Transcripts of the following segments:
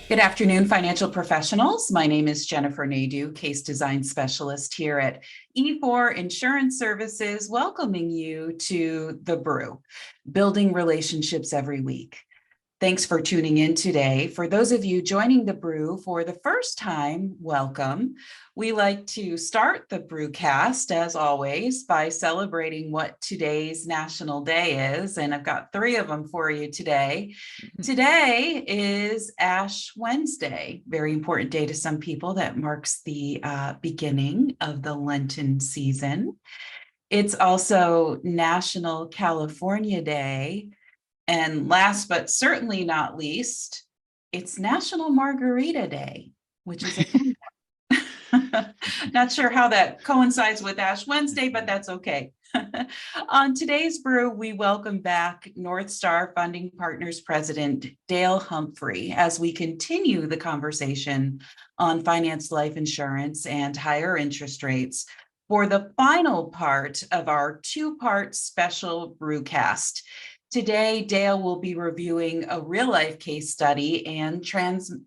Good afternoon, financial professionals. My name is Jennifer Nadeau, Case Design Specialist here at E4 Insurance Services, welcoming you to the Brew, building relationships every week. Thanks for tuning in today. For those of you joining the Brew for the first time, welcome. We like to start the BREWcast, as always, by celebrating what today's National Day is, and I've got 3 of them for you today. Today is Ash Wednesday, very important day to some people that marks the beginning of the Lenten season. It's also National California Day. And last but certainly not least, it's National Margarita Day, which is not sure how that coincides with Ash Wednesday, but that's okay. On today's Brew, we welcome back Northstar Funding Partners President Dale Humphrey as we continue the conversation on finance life insurance and higher interest rates for the final part of our 2-part special BREWcast. Today, Dale will be reviewing a real-life case study and transaction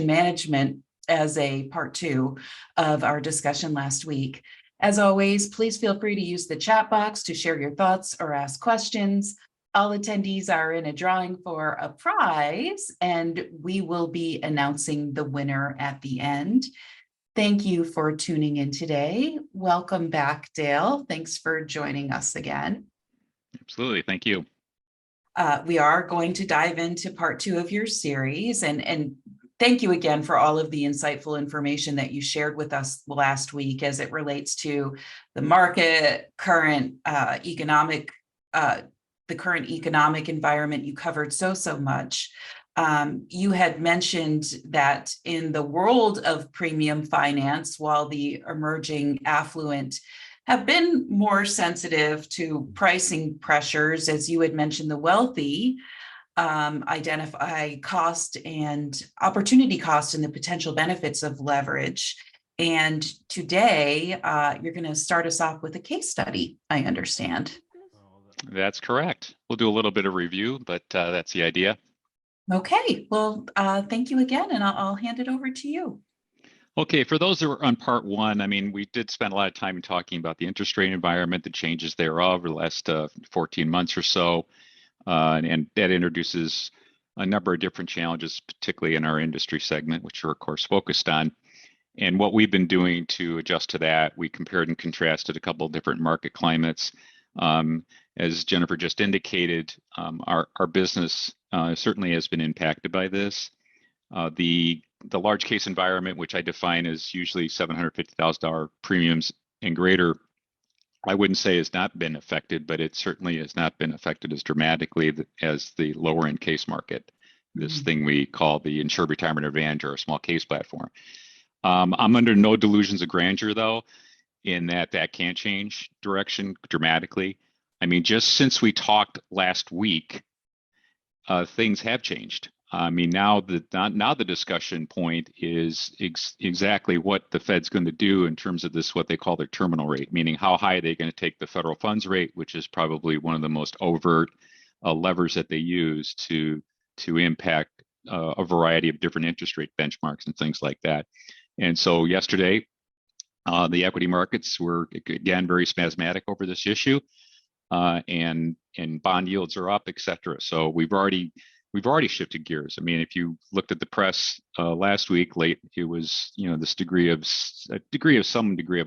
management as a part 2 of our discussion last week. As always, please feel free to use the chat box to share your thoughts or ask questions. All attendees are in a drawing for a prize, and we will be announcing the winner at the end. Thank you for tuning in today. Welcome back, Dale. Thanks for joining us again. Absolutely. Thank you. We are going to dive into part 2 of your series, and thank you again for all of the insightful information that you shared with us last week as it relates to the market, the current economic environment. You covered so much. You had mentioned that in the world of premium finance, while the emerging affluent have been more sensitive to pricing pressures, as you had mentioned, the wealthy identify cost and opportunity cost and the potential benefits of leverage. And today, you're going to start us off with a case study, I understand. That's correct. We'll do a little bit of review, but that's the idea. Okay, well, thank you again, and I'll hand it over to you. Okay, for those that were on part 1, I mean, we did spend a lot of time talking about the interest rate environment, the changes thereof over the last 14 months or so. And that introduces a number of different challenges, particularly in our industry segment, which we're, of course, focused on. And what we've been doing to adjust to that, we compared and contrasted a couple of different market climates. As Jennifer just indicated, our business certainly has been impacted by this. The large case environment, which I define as usually $750,000 premiums and greater, I wouldn't say has not been affected, but it certainly has not been affected as dramatically as the lower end case market, this thing we call the Insured Retirement Advantage or a small case platform. I'm under no delusions of grandeur, though, in that can change direction dramatically. I mean, just since we talked last week, things have changed. I mean, now the discussion point is exactly what the Fed's going to do in terms of this, what they call their terminal rate, meaning how high are they going to take the federal funds rate, which is probably one of the most overt levers that they use to impact a variety of different interest rate benchmarks and things like that. And so yesterday, the equity markets were, again, very spasmodic over this issue, and bond yields are up, et cetera. So we've already shifted gears. I mean, if you looked at the press last week, it was, this degree of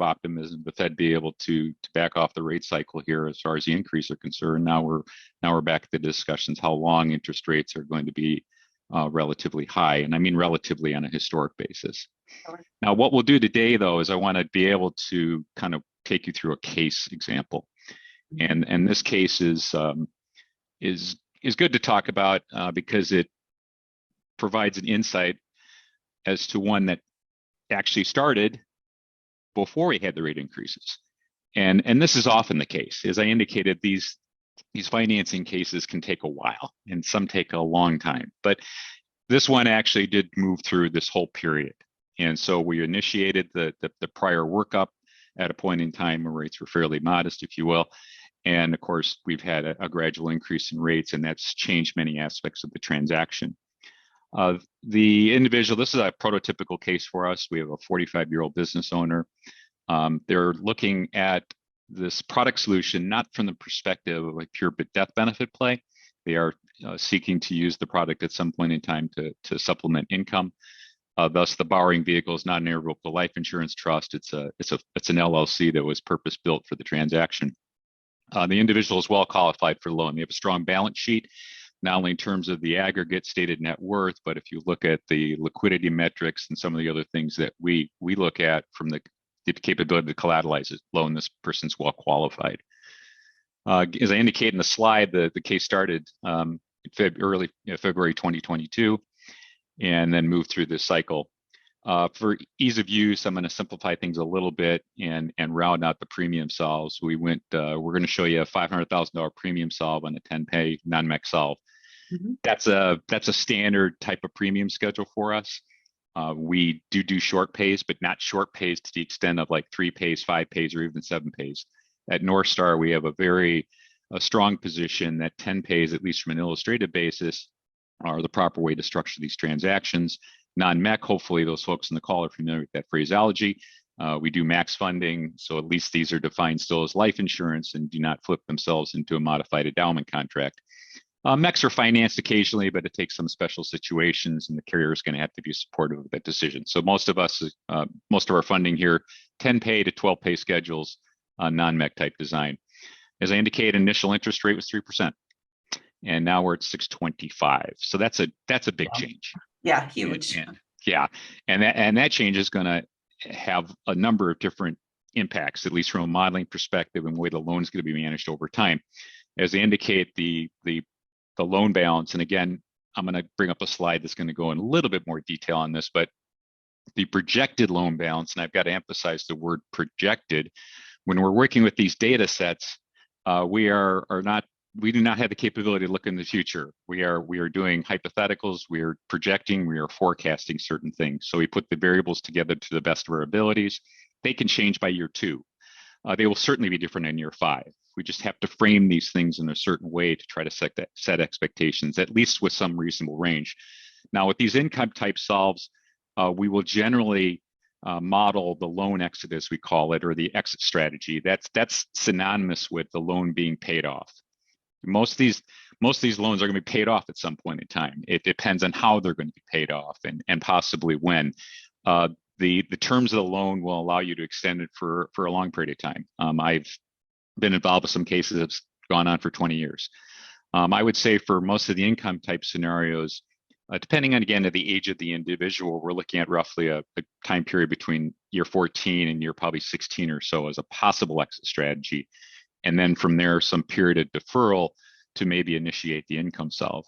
optimism, the Fed be able to back off the rate cycle here as far as the increase are concerned. Now we're back to the discussions how long interest rates are going to be relatively high, and I mean relatively on a historic basis. Now, what we'll do today, though, is I want to be able to kind of take you through a case example, and this case is good to talk about because it provides an insight as to one that actually started before we had the rate increases. And this is often the case. As I indicated, these financing cases can take a while, and some take a long time. But this one actually did move through this whole period. And so we initiated the prior workup at a point in time where rates were fairly modest, if you will. And of course, we've had a gradual increase in rates, and that's changed many aspects of the transaction. The individual, this is a prototypical case for us. We have a 45-year-old business owner. They're looking at this product solution not from the perspective of a pure death benefit play. They are seeking to use the product at some point in time to supplement income. Thus, the borrowing vehicle is not an irrevocable life insurance trust. It's an LLC that was purpose built for the transaction. The individual is well qualified for the loan. They have a strong balance sheet, not only in terms of the aggregate stated net worth, but if you look at the liquidity metrics and some of the other things that we look at from the capability to collateralize a loan, this person's well qualified. As I indicate in the slide, the case started early February 2022, and then moved through this cycle. For ease of use, I'm going to simplify things a little bit and round out the premium solves. We're going to show you a $500,000 premium solve on a 10-pay non-MEC solve. Mm-hmm. That's a standard type of premium schedule for us. We do short pays, but not short pays to the extent of like 3 pays, 5 pays, or even 7 pays. At Northstar, we have a strong position that 10 pays, at least from an illustrative basis, are the proper way to structure these transactions. Non-MEC, hopefully those folks in the call are familiar with that phraseology. We do max funding, so at least these are defined still as life insurance and do not flip themselves into a modified endowment contract. MECs are financed occasionally, but it takes some special situations, and the carrier is going to have to be supportive of that decision. So most of our funding here, 10-pay to 12-pay schedules, non-MEC type design. As I indicated, initial interest rate was 3%, and now we're at 6.25. So that's a big change. Yeah, huge. And that change is going to have a number of different impacts, at least from a modeling perspective, and the way the loan is going to be managed over time. As I indicate, the loan balance, and again, I'm going to bring up a slide that's going to go in a little bit more detail on this, but the projected loan balance, and I've got to emphasize the word projected. When we're working with these data sets, we do not have the capability to look in the future. We are doing hypotheticals, we are projecting, we are forecasting certain things. So we put the variables together to the best of our abilities. They can change by year 2. They will certainly be different in year 5. We just have to frame these things in a certain way to try to set expectations, at least with some reasonable range. Now, with these income type solves, we will generally model the loan exit, as we call it, or the exit strategy. That's synonymous with the loan being paid off. Most of these loans are going to be paid off at some point in time. It depends on how they're going to be paid off and possibly when. The terms of the loan will allow you to extend it for a long period of time. I've been involved with some cases that's gone on for 20 years. I would say for most of the income type scenarios, depending on, again, the age of the individual, we're looking at roughly a time period between year 14 and year probably 16 or so as a possible exit strategy. And then from there, some period of deferral to maybe initiate the income solve.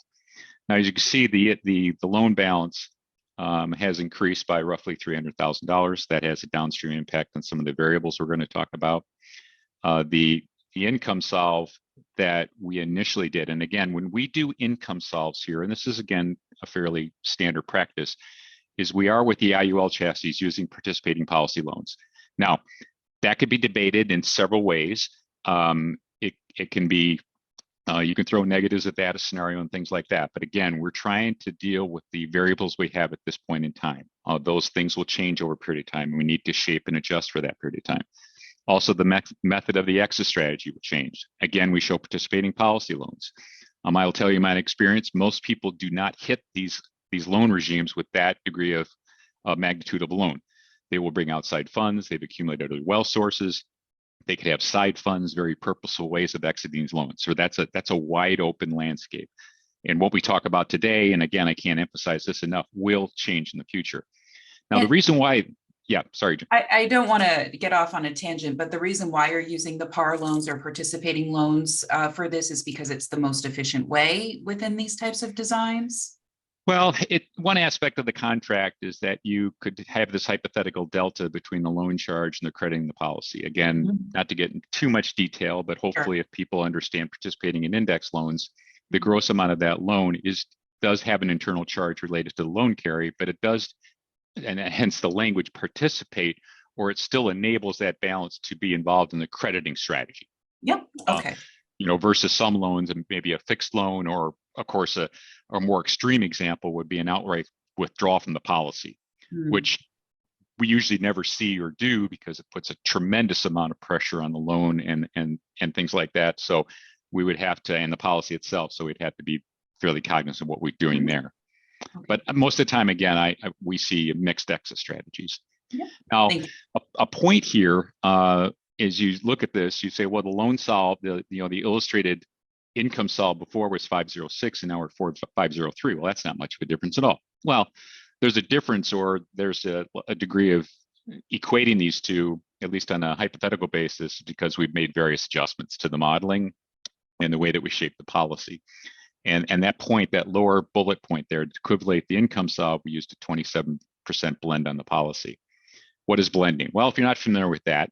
Now, as you can see, the loan balance has increased by roughly $300,000. That has a downstream impact on some of the variables we're going to talk about. The income solve that we initially did, and again, when we do income solves here, and this is again a fairly standard practice, is we are with the IUL chassis using participating policy loans. Now, that could be debated in several ways. It can be, you can throw negatives at that, a scenario and things like that. But again, we're trying to deal with the variables we have at this point in time. Those things will change over a period of time, and we need to shape and adjust for that period of time. Also, the method of the exit strategy will change. Again, we show participating policy loans. I will tell you my experience, most people do not hit these loan regimes with that degree of magnitude of loan. They will bring outside funds, they've accumulated other wealth sources. They could have side funds, very purposeful ways of exiting these loans. So that's a wide open landscape. And what we talk about today, and again, I can't emphasize this enough, will change in the future. Now, the reason why, sorry. I don't want to get off on a tangent, but the reason why you're using the PAR loans or participating loans for this is because it's the most efficient way within these types of designs? Well, one aspect of the contract is that you could have this hypothetical delta between the loan charge and the crediting the policy. Again, not to get into too much detail, but hopefully if people understand participating in index loans, the gross amount of that loan does have an internal charge related to the loan carry, but it does, and hence the language participate, or it still enables that balance to be involved in the crediting strategy. Yep. Okay. versus some loans and maybe a fixed loan, or of course a more extreme example would be an outright withdrawal from the policy, which we usually never see or do because it puts a tremendous amount of pressure on the loan and things like that. So we would have to, and the policy itself, so we'd have to be fairly cognizant of what we're doing there. But most of the time, again, we see mixed exit strategies. Yeah. Now, a point here is you look at this, you say, well, the loan solve, the illustrated income solve before was 506 and now we're 503. Well, that's not much of a difference at all. Well, there's a difference, or there's a degree of equating these two, at least on a hypothetical basis, because we've made various adjustments to the modeling and the way that we shape the policy. And that point, that lower bullet point there, to equivalent the income solve, we used a 27% blend on the policy. What is blending? Well, if you're not familiar with that,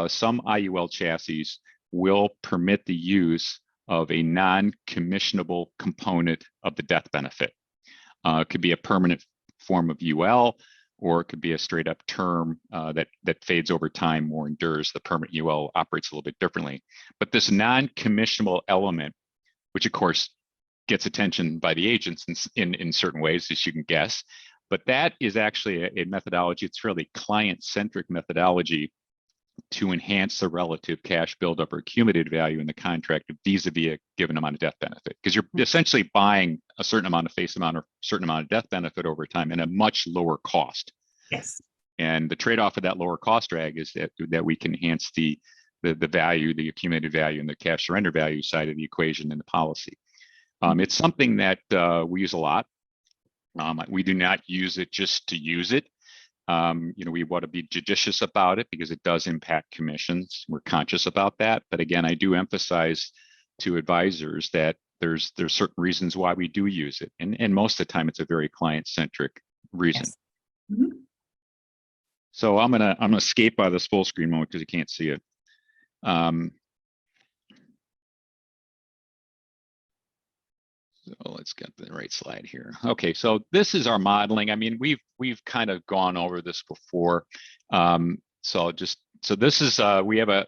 some IUL chassis will permit the use of a non-commissionable component of the death benefit. It could be a permanent form of UL, or it could be a straight up term that fades over time or endures. The permanent UL operates a little bit differently. But this non-commissionable element, which of course gets attention by the agents in certain ways, as you can guess, but that is actually a methodology. It's fairly client-centric methodology to enhance the relative cash buildup or accumulated value in the contract vis-a-vis a given amount of death benefit, because you're essentially buying a certain amount of face amount or certain amount of death benefit over time at a much lower cost. Yes. And the trade-off of that lower cost drag is that we can enhance the value, the accumulated value, and the cash surrender value side of the equation in the policy. It's something that we use a lot. We do not use it just to use it. We want to be judicious about it because it does impact commissions. We're conscious about that. But again, I do emphasize to advisors that there's certain reasons why we do use it. And most of the time, it's a very client-centric reason. Yes. Mm-hmm. So I'm gonna escape out of this full screen mode because you can't see it. So let's get the right slide here. Okay, so this is our modeling. I mean, we've kind of gone over this before. So this is we have a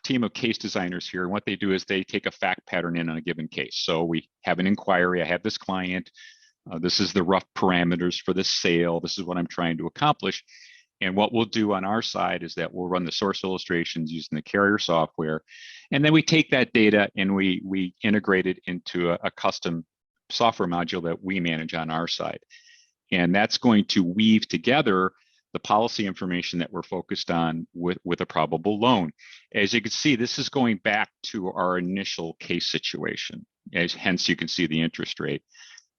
team of case designers here, and what they do is they take a fact pattern in on a given case. So we have an inquiry. I have this client. This is the rough parameters for the sale. This is what I'm trying to accomplish. And what we'll do on our side is that we'll run the source illustrations using the carrier software. And then we take that data and we integrate it into a custom software module that we manage on our side. And that's going to weave together the policy information that we're focused on with a probable loan. As you can see, this is going back to our initial case situation, hence you can see the interest rate.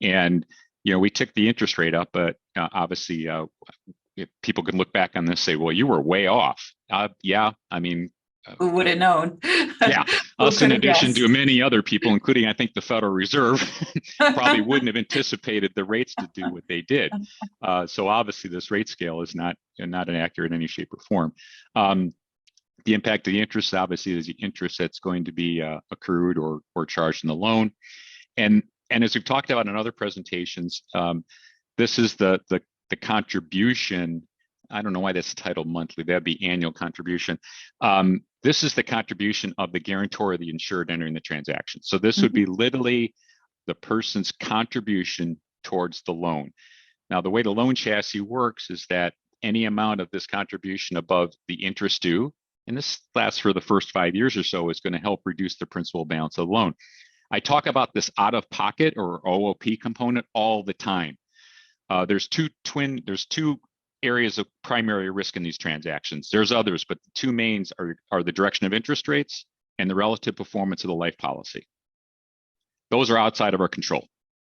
And we took the interest rate up, but obviously people can look back on this and say, well, you were way off. Yeah, I mean, who would have known? Yeah, us in addition to many other people, including I think the Federal Reserve, probably wouldn't have anticipated the rates to do what they did. So obviously this rate scale is not inaccurate in any shape or form. The impact of the interest obviously is the interest that's going to be accrued or charged in the loan. And as we've talked about in other presentations, this is the contribution. I don't know why that's titled monthly. That'd be annual contribution. This is the contribution of the guarantor or the insured entering the transaction. So this would be literally the person's contribution towards the loan. Now, the way the loan chassis works is that any amount of this contribution above the interest due, and this lasts for the first 5 years or so, is going to help reduce the principal balance of the loan. I talk about this out-of-pocket or OOP component all the time. There's two areas of primary risk in these transactions. There's others, but the two mains are the direction of interest rates and the relative performance of the life policy. Those are outside of our control.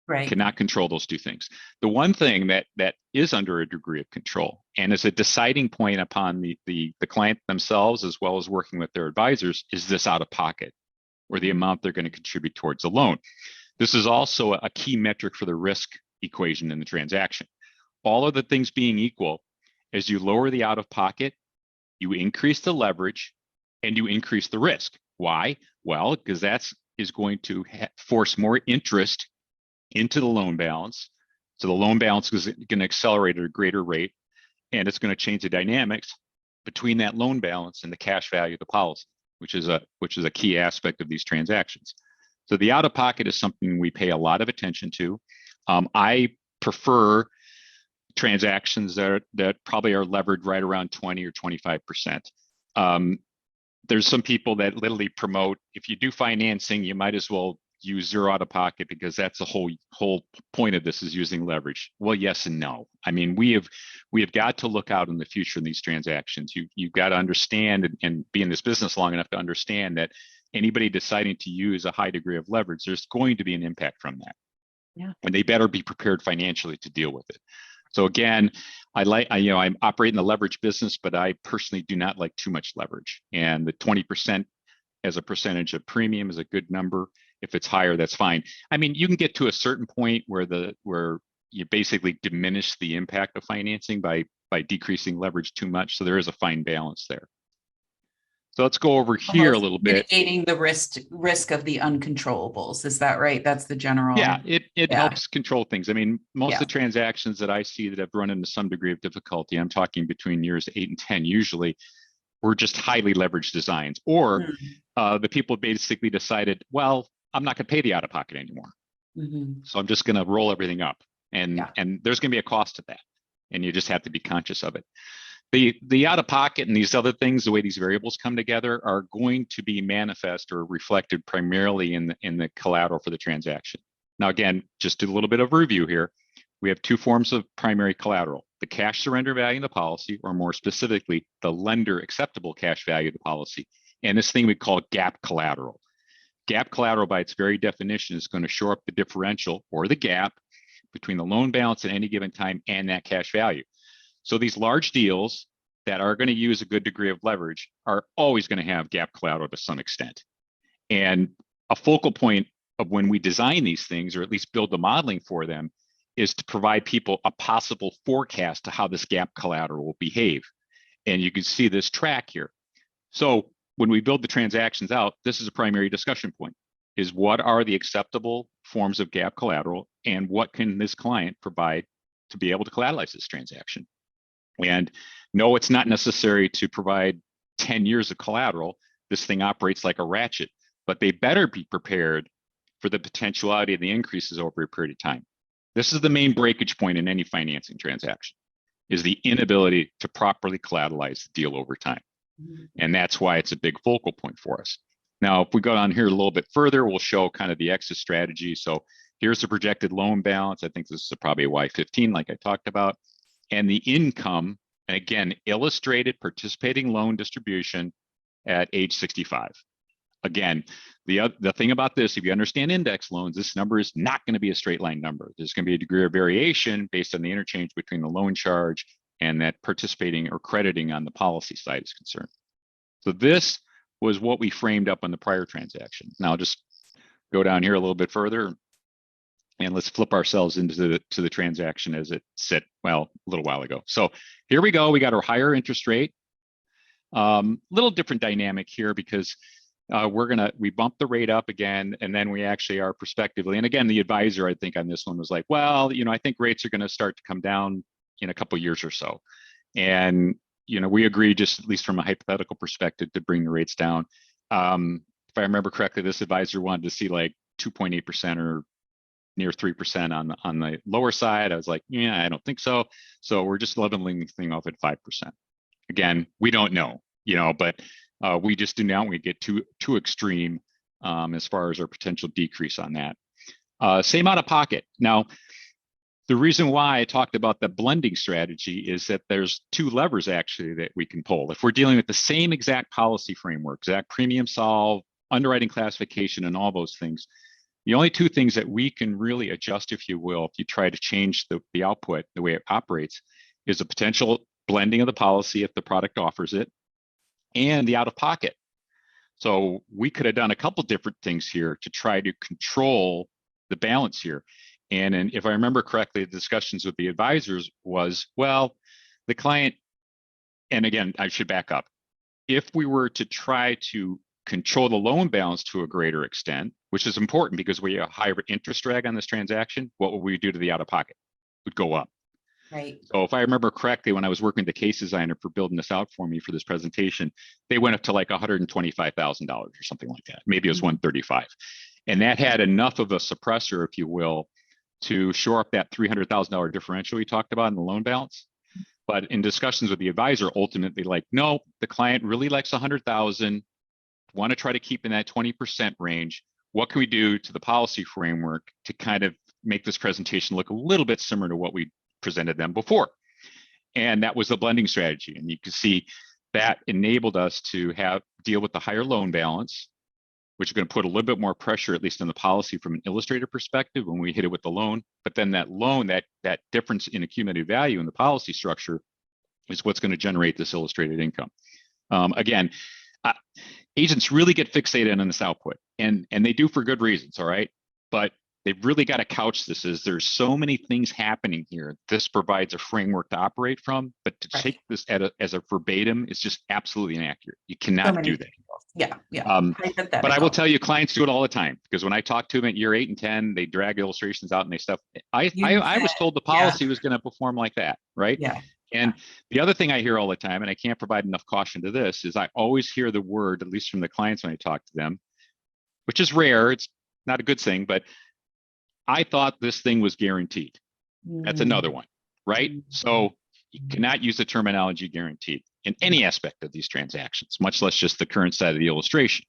Right. Cannot control those two things. The one thing that is under a degree of control and is a deciding point upon the client themselves, as well as working with their advisors, is this out of pocket, or the amount they're going to contribute towards the loan. This is also a key metric for the risk equation in the transaction. All of the things being equal, as you lower the out of pocket, you increase the leverage and you increase the risk. Why? Well, because that is going to force more interest into the loan balance. So the loan balance is going to accelerate at a greater rate, and it's going to change the dynamics between that loan balance and the cash value of the policy. which is a key aspect of these transactions. So the out of pocket is something we pay a lot of attention to. I prefer transactions that probably are levered right around 20 or 25%. There's some people that literally promote, if you do financing, you might as well use zero out of pocket, because that's the whole point of this, is using leverage. Well, yes and no. I mean, we have got to look out in the future in these transactions. You've got to understand and be in this business long enough to understand that anybody deciding to use a high degree of leverage, there's going to be an impact from that. Yeah. And they better be prepared financially to deal with it. So again, I'm operating the leverage business, but I personally do not like too much leverage. And the 20% as a percentage of premium is a good number. If it's higher, that's fine. I mean, you can get to a certain point where you basically diminish the impact of financing by decreasing leverage too much. So there is a fine balance there. So let's go over here a little bit. Mitigating the risk of the uncontrollables. Is that right? That's the general. Yeah, it helps control things. I mean, most of the transactions that I see that have run into some degree of difficulty, I'm talking between years 8 and 10 usually, were just highly leveraged designs. Or the people basically decided, well, I'm not going to pay the out of pocket anymore. So I'm just going to roll everything up. And there's going to be a cost to that. And you just have to be conscious of it. The out of pocket and these other things, the way these variables come together, are going to be manifest or reflected primarily in the collateral for the transaction. Now, again, just a little bit of review here. We have two forms of primary collateral: the cash surrender value of the policy, or more specifically, the lender acceptable cash value of the policy. And this thing we call gap collateral. Gap collateral, by its very definition, is going to shore up the differential, or the gap, between the loan balance at any given time and that cash value. So these large deals that are going to use a good degree of leverage are always going to have gap collateral to some extent. And a focal point of when we design these things, or at least build the modeling for them, is to provide people a possible forecast to how this gap collateral will behave. And you can see this track here. So when we build the transactions out, this is a primary discussion point, is what are the acceptable forms of gap collateral, and what can this client provide to be able to collateralize this transaction? And no, it's not necessary to provide 10 years of collateral. This thing operates like a ratchet, but they better be prepared for the potentiality of the increases over a period of time. This is the main breakage point in any financing transaction, is the inability to properly collateralize the deal over time. And that's why it's a big focal point for us. Now, if we go down here a little bit further, we'll show kind of the exit strategy. So here's the projected loan balance. I think this is probably a Y15, like I talked about. And the income, and again, illustrated participating loan distribution at age 65. Again, the thing about this, if you understand index loans, this number is not going to be a straight line number. There's going to be a degree of variation based on the interchange between the loan charge and that participating or crediting on the policy side is concerned. So this was what we framed up on the prior transaction. Now I'll just go down here a little bit further, and let's flip ourselves into the transaction as it sit, well, a little while ago. So here we go. We got our higher interest rate. Little different dynamic here, because we bump the rate up again, and then we actually are prospectively. And again, the advisor, I think on this one was like, well, I think rates are going to start to come down in a couple of years or so. And, we agree, just at least from a hypothetical perspective, to bring the rates down. If I remember correctly, this advisor wanted to see like 2.8% or near 3% on the lower side. I was like, yeah, I don't think so. So we're just leveling the thing off at 5%. Again, we don't know, but we just do not want to get too extreme as far as our potential decrease on that. Same out of pocket. Now, the reason why I talked about the blending strategy is that there's two levers actually that we can pull. If we're dealing with the same exact policy framework, exact premium solve, underwriting classification, and all those things, the only two things that we can really adjust, if you will, if you try to change the output, the way it operates, is a potential blending of the policy if the product offers it, and the out of pocket. So we could have done a couple different things here to try to control the balance here. And if I remember correctly, the discussions with the advisors was, well, the client, and again, I should back up. If we were to try to control the loan balance to a greater extent, which is important because we have a higher interest drag on this transaction, what would we do to the out of pocket? It would go up. Right. So if I remember correctly, when I was working with the case designer for building this out for me for this presentation, they went up to like $125,000 or something like that. Maybe it was 135. And that had enough of a suppressor, if you will, to shore up that $300,000 differential we talked about in the loan balance. But in discussions with the advisor, ultimately, like, no, the client really likes 100,000, want to try to keep in that 20% range. What can we do to the policy framework to kind of make this presentation look a little bit similar to what we presented them before? And that was the blending strategy. And you can see that enabled us to deal with the higher loan balance, which is going to put a little bit more pressure, at least in the policy from an illustrator perspective when we hit it with the loan. But then that loan, that difference in accumulated value in the policy structure is what's going to generate this illustrated income. Again, agents really get fixated on this output, and they do for good reasons, all right? But they've really got to couch this as there's so many things happening here. This provides a framework to operate from, but to take this as a verbatim is just absolutely inaccurate. You cannot do that. Yeah, yeah. But I will tell you, clients do it all the time, because when I talk to them at year 8 and 10, they drag illustrations out and they stuff. I was told the policy was going to perform like that, right? Yeah. And the other thing I hear all the time, and I can't provide enough caution to this, is I always hear the word, at least from the clients when I talk to them, which is rare. It's not a good thing, but I thought this thing was guaranteed. That's another one, right? So you cannot use the terminology guaranteed in any aspect of these transactions, much less just the current side of the illustration.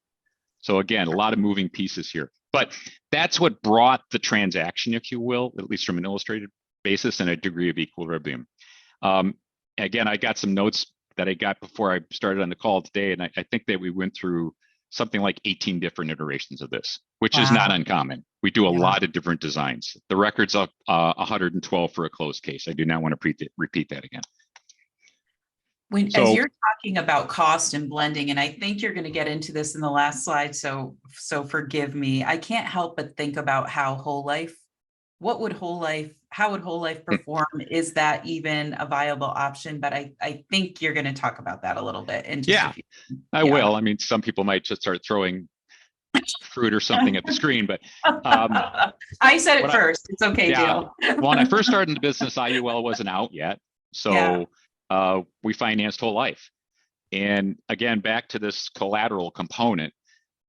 So again, a lot of moving pieces here, but that's what brought the transaction, if you will, at least from an illustrated basis, and a degree of equilibrium. Again, I got some notes that I got before I started on the call today, and I think that we went through something like 18 different iterations of this, which is not uncommon. We do a lot of different designs. The record's up 112 for a closed case. I do not want to repeat that again. As you're talking about cost and blending, and I think you're going to get into this in the last slide, so forgive me. I can't help but think about how whole life, how would whole life perform? Is that even a viable option? But I think you're going to talk about that a little bit. And I will. I mean, some people might just start throwing fruit or something at the screen, but I said it first. It's okay, Dale. When I first started in the business, IUL wasn't out yet. So we financed whole life. And again, back to this collateral component,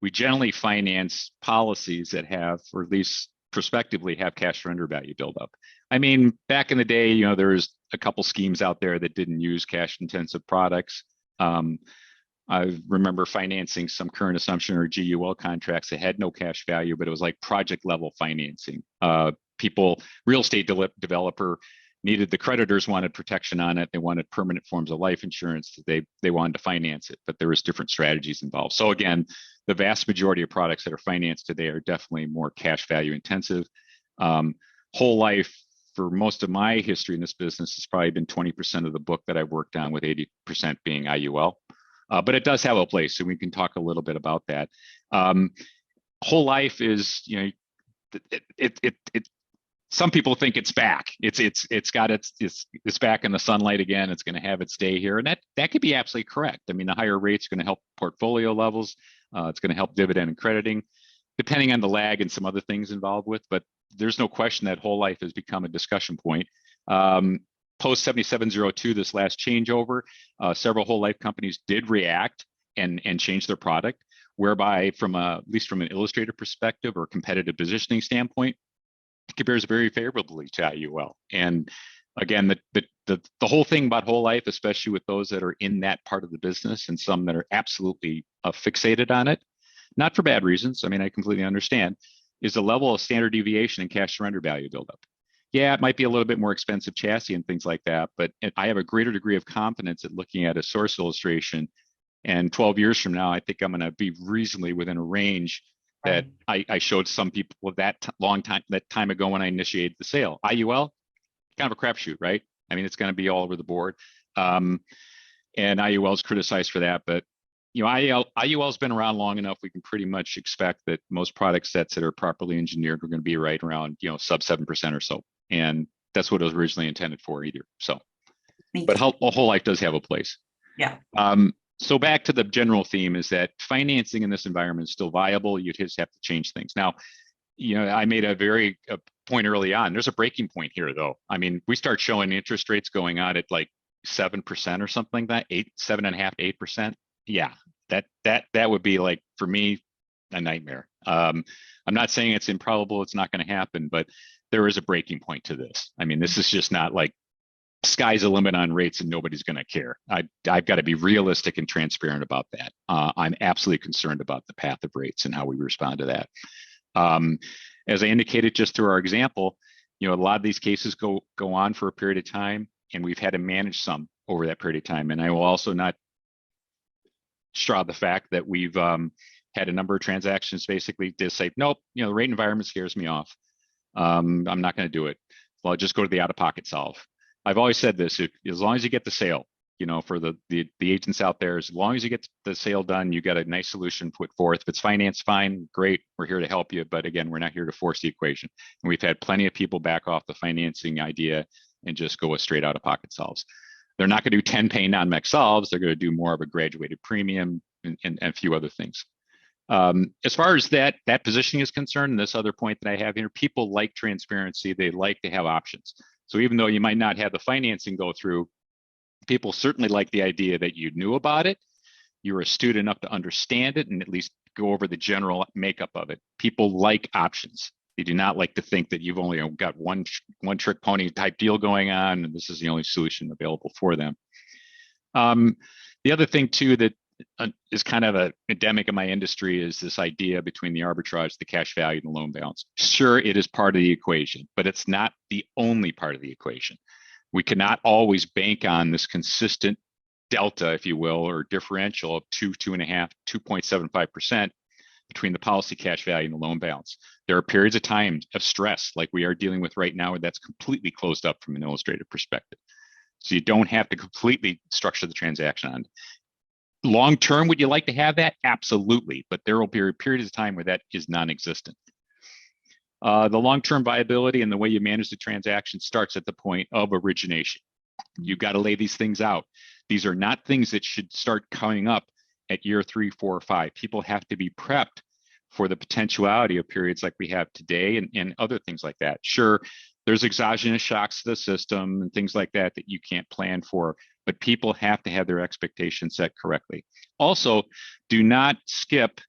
we generally finance policies that have, or at least prospectively have, cash surrender value buildup. I mean, back in the day, there was a couple schemes out there that didn't use cash intensive products. I remember financing some current assumption or GUL contracts that had no cash value, but it was like project level financing. Real estate developer needed, the creditors wanted protection on it. They wanted permanent forms of life insurance. They wanted to finance it, but there was different strategies involved. So again, the vast majority of products that are financed today are definitely more cash value intensive. Whole life, for most of my history in this business, has probably been 20% of the book that I've worked on, with 80% being IUL. But it does have a place, so we can talk a little bit about that. Whole life is, some people think it's back. It's got its back in the sunlight again. It's going to have its day here, and that could be absolutely correct. I mean, the higher rates are going to help portfolio levels. It's going to help dividend and crediting, depending on the lag and some other things involved with. But there's no question that whole life has become a discussion point. Post 7702, this last changeover, several whole life companies did react and change their product, whereby at least from an illustrator perspective or competitive positioning standpoint, it compares very favorably to IUL. And again, the whole thing about whole life, especially with those that are in that part of the business and some that are absolutely fixated on it, not for bad reasons, I mean, I completely understand, is the level of standard deviation and cash surrender value buildup. Yeah, it might be a little bit more expensive chassis and things like that, but I have a greater degree of confidence at looking at a source illustration. And 12 years from now, I think I'm going to be reasonably within a range that I showed some people that time ago when I initiated the sale. IUL, kind of a crapshoot, right? I mean, it's going to be all over the board. And IUL is criticized for that, but IUL has been around long enough. We can pretty much expect that most product sets that are properly engineered are going to be right around, sub 7% or so. And that's what it was originally intended for either. So, but whole life does have a place. Yeah. So back to the general theme is that financing in this environment is still viable. You'd just have to change things. Now, I made a point early on. There's a breaking point here, though. I mean, we start showing interest rates going on at like 7% or something like that, 7.5%, 8%. Yeah, that would be like, for me, a nightmare. I'm not saying it's improbable, it's not going to happen, but there is a breaking point to this. I mean, this is just not like sky's the limit on rates and nobody's going to care. I've got to be realistic and transparent about that. I'm absolutely concerned about the path of rates and how we respond to that. As I indicated just through our example, a lot of these cases go on for a period of time, and we've had to manage some over that period of time. And I will also not straw the fact that we've had a number of transactions basically just say, nope, the rate environment scares me off. I'm not going to do it. Well, I'll just go to the out-of-pocket solve. I've always said this: as long as you get the sale, for the agents out there, as long as you get the sale done, you got a nice solution put forth. If it's finance, fine, great. We're here to help you. But again, we're not here to force the equation. And we've had plenty of people back off the financing idea and just go with straight out-of-pocket solves. They're not going to do 10 pay non-MEC solves. They're going to do more of a graduated premium and a few other things. As far as that positioning is concerned, and this other point that I have here, people like transparency. They like to have options. So even though you might not have the financing go through, people certainly like the idea that you knew about it, you were astute enough to understand it, and at least go over the general makeup of it. People like options. They do not like to think that you've only got one trick pony type deal going on, and this is the only solution available for them. The other thing too that is kind of an endemic in my industry is this idea between the arbitrage, the cash value, and the loan balance. Sure, it is part of the equation, but it's not the only part of the equation. We cannot always bank on this consistent delta, if you will, or differential of 2.5, 2.75% between the policy cash value and the loan balance. There are periods of time of stress like we are dealing with right now, where that's completely closed up from an illustrative perspective. So you don't have to completely structure the transaction on. Long term, would you like to have that? Absolutely, but there will be periods of time where that is non-existent. The long-term viability and the way you manage the transaction starts at the point of origination. You've got to lay these things out. These are not things that should start coming up at year 3, 4, or 5. People have to be prepped for the potentiality of periods like we have today and other things like that. Sure, there's exogenous shocks to the system and things like that that you can't plan for, but people have to have their expectations set correctly. Also, do not skip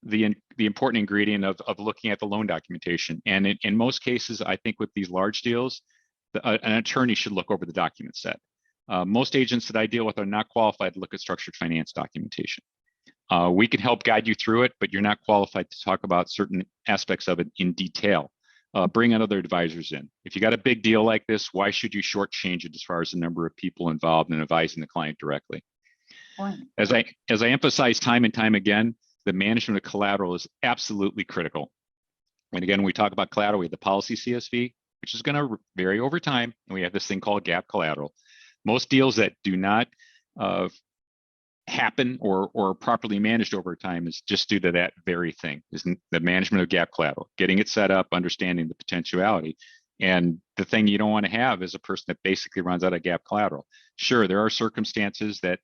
the important ingredient of looking at the loan documentation. And in most cases, I think with these large deals, an attorney should look over the document set. Most agents that I deal with are not qualified to look at structured finance documentation. We can help guide you through it, but you're not qualified to talk about certain aspects of it in detail. Bring in other advisors in. If you got a big deal like this, why should you shortchange it as far as the number of people involved in advising the client directly? As I emphasize time and time again, the management of collateral is absolutely critical. And again, when we talk about collateral, we have the policy CSV, which is going to vary over time, and we have this thing called gap collateral. Most deals that do not happen or properly managed over time is just due to that very thing, is the management of gap collateral, getting it set up, understanding the potentiality. And the thing you don't want to have is a person that basically runs out of gap collateral. Sure, there are circumstances that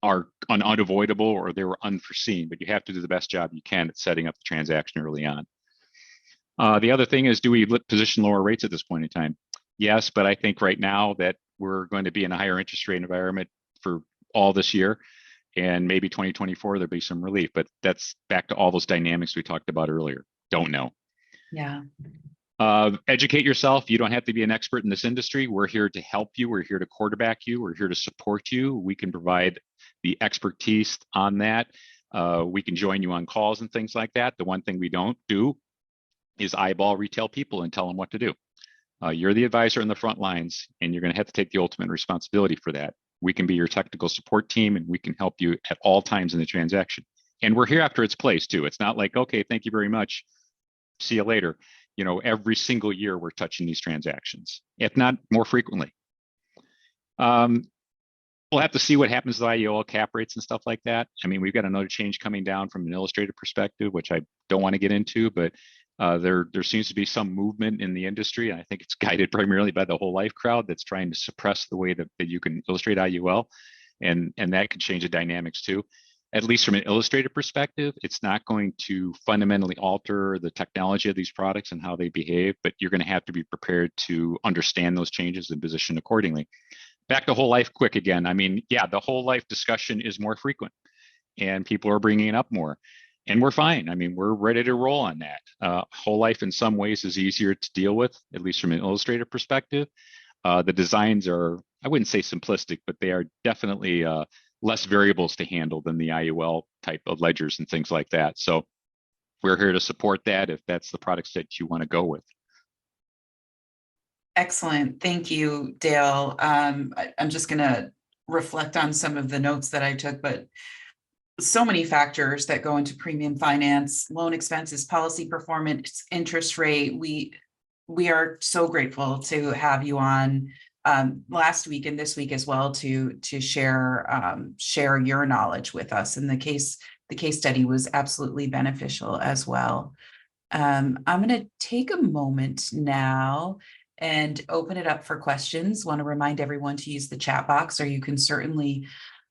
are unavoidable or they were unforeseen, but you have to do the best job you can at setting up the transaction early on. The other thing is, do we position lower rates at this point in time? Yes, but I think right now that we're going to be in a higher interest rate environment for all this year, and maybe 2024 there'll be some relief, but that's back to all those dynamics we talked about earlier. Don't know. Yeah. Educate yourself. You don't have to be an expert in this industry. We're here to help you. We're here to quarterback you. We're here to support you. We can provide the expertise on that. We can join you on calls and things like that. The one thing we don't do is eyeball retail people and tell them what to do. You're the advisor in the front lines, and you're going to have to take the ultimate responsibility for that. We can be your technical support team, and we can help you at all times in the transaction. And we're here after it's placed too. It's not like, okay, thank you very much, see you later. Every single year we're touching these transactions, if not more frequently. We'll have to see what happens to IUL cap rates and stuff like that. I mean, we've got another change coming down from an illustrative perspective, which I don't want to get into, but there seems to be some movement in the industry. And I think it's guided primarily by the whole life crowd that's trying to suppress the way that you can illustrate IUL. And that could change the dynamics too. at least from an illustrative perspective, it's not going to fundamentally alter the technology of these products and how they behave, but you're going to have to be prepared to understand those changes and position accordingly. Back to whole life quick again. I mean, yeah, the whole life discussion is more frequent and people are bringing it up more. And we're fine. I mean, we're ready to roll on that. Whole life in some ways is easier to deal with, at least from an illustrative perspective. The designs are, I wouldn't say simplistic, but they are definitely less variables to handle than the IUL type of ledgers and things like that. So we're here to support that if that's the products that you want to go with. Excellent. Thank you, Dale. I'm just going to reflect on some of the notes that I took, but so many factors that go into premium finance, loan expenses, policy performance, interest rate. We are so grateful to have you on last week and this week as well to share your knowledge with us. And the case study was absolutely beneficial as well. I'm going to take a moment now and open it up for questions. Want to remind everyone to use the chat box, or you can certainly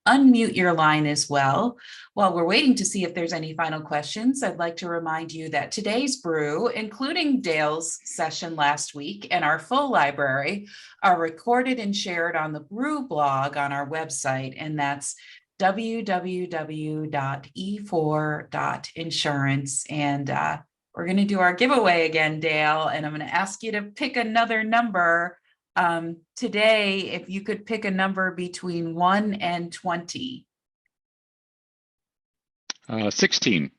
unmute your line as well. While we're waiting to see if there's any final questions, I'd like to remind you that today's brew, including Dale's session last week and our full library, are recorded and shared on the Brew blog on our website, and that's www.e4.insurance. And we're going to do our giveaway again, Dale, and I'm going to ask you to pick another number. Today, if you could pick a number between 1 and 20. 16.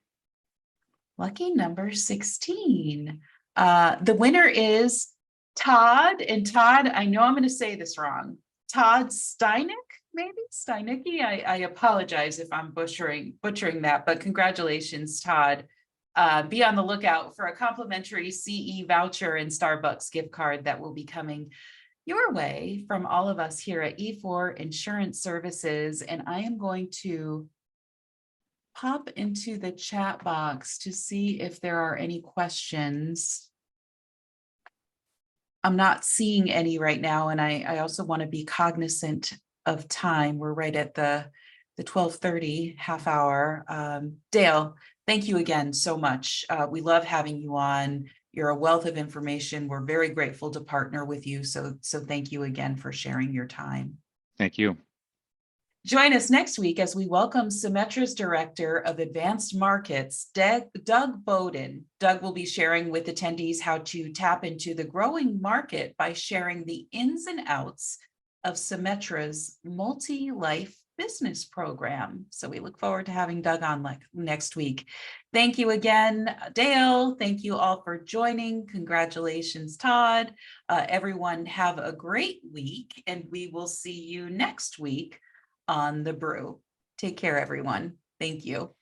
Lucky number 16. The winner is Todd. And Todd, I know I'm going to say this wrong. Todd Steineck, maybe? Steinecki? I apologize if I'm butchering that, but congratulations, Todd. Be on the lookout for a complimentary CE voucher and Starbucks gift card that will be coming your way from all of us here at E4 Insurance Services. And I am going to pop into the chat box to see if there are any questions. I'm not seeing any right now, and I also want to be cognizant of time. We're right at the 12:30 half hour. Dale, thank you again so much. We love having you on. You're a wealth of information. We're very grateful to partner with you. So thank you again for sharing your time. Thank you. Join us next week as we welcome Symetra's Director of Advanced Markets, Doug Bowden. Doug will be sharing with attendees how to tap into the growing market by sharing the ins and outs of Symetra's multi-life business program. So we look forward to having Doug on next week. Thank you again, Dale. Thank you all for joining. Congratulations, Todd. Everyone have a great week, and we will see you next week on The Brew. Take care, everyone. Thank you.